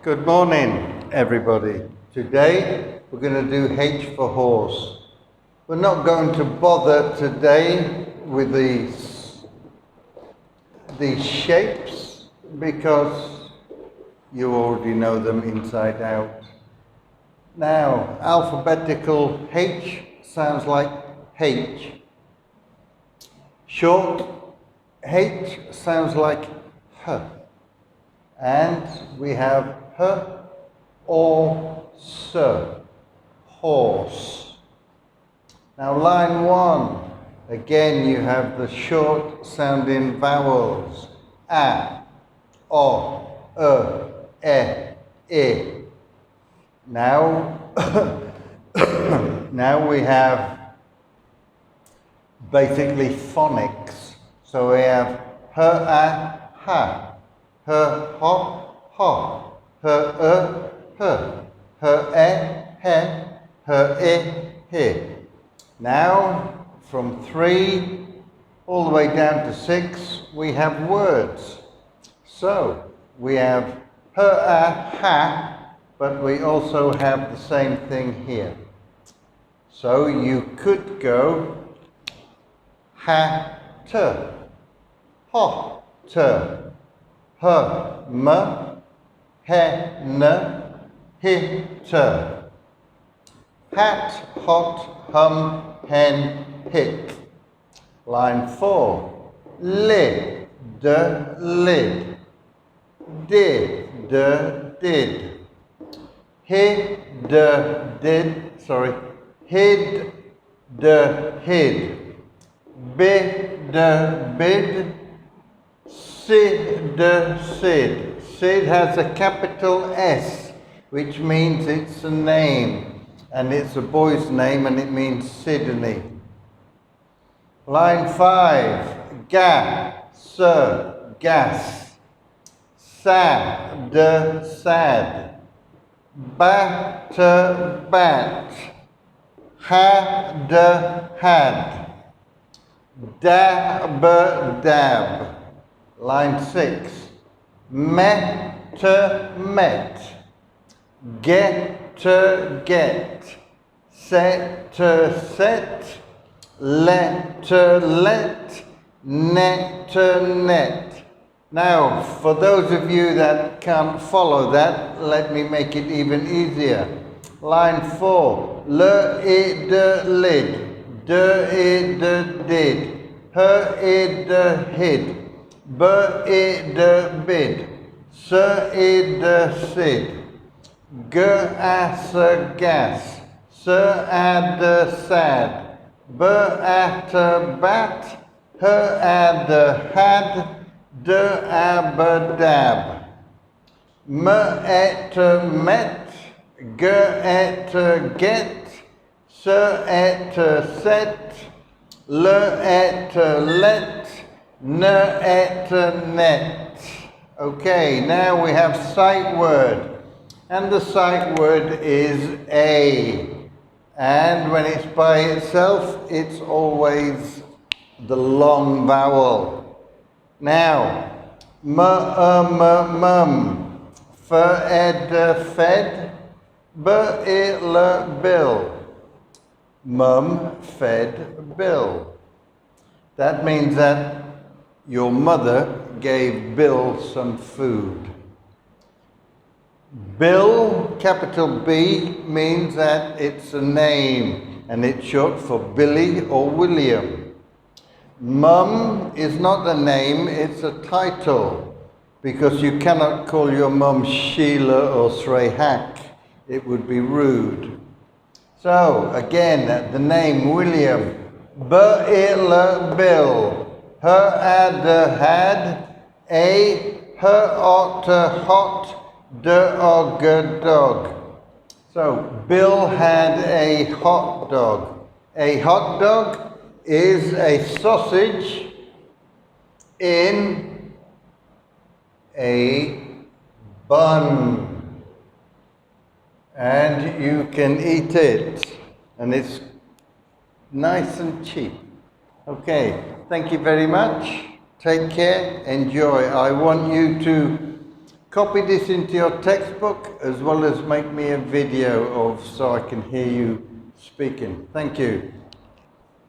Good morning, everybody. Today we're going to do H for horse. We're not going to bother today with these shapes because you already know them inside out. Now, alphabetical H sounds like H. Short H sounds like H. And we have H or S, horse. Now line 1, again you have the short sounding vowels, A, O, E. Now, now we have basically phonics. So we have H, A, Ha. H, ho, ho, H, he. Now, from 3 all the way down to 6, we have words. So, we have H, A, Ha, but we also have the same thing here. So, you could go Ha, T, Ho, T. H, M, He, N, Hi, T. Hat, hot, hum, hen, hit. Line 4. Lid, lid. Did, did. Hid, did. Sorry. Hid, hid. Bid, bid. Sid. Sid has a capital S, which means it's a name, and it's a boy's name, and it means Sydney. Line 5, sir, gas. Sad, sad. Bat, bat. Had, had. Dab, dab. Line 6, met, met. Get, get. Set, set. Let, let. Net, net. Now, for those of you that can't follow that, let me make it even easier. Line 4, lid, lid. Did, did. Hid. Bid, bid. Sid. Gas, gas. Sad. Bat, bat. Had. Dab. Met, met. Get, set. Let. Net. Okay, now we have sight word, and the sight word is A, and when it's by itself, it's always the long vowel. Now, mum, fed, bill. Mum fed Bill. That means that your mother gave Bill some food. Bill, capital B, means that it's a name, and it's short for Billy or William. Mum is not a name, it's a title, because you cannot call your mum Sheila or Sreyhak. It would be rude. So, again, the name William. Bill. Had. Hot. Dog. So, Bill had a hot dog. A hot dog is a sausage in a bun. And you can eat it. And it's nice and cheap. Okay, thank you very much. Take care, enjoy. I want you to copy this into your textbook as well as make me a video of so I can hear you speaking. Thank you.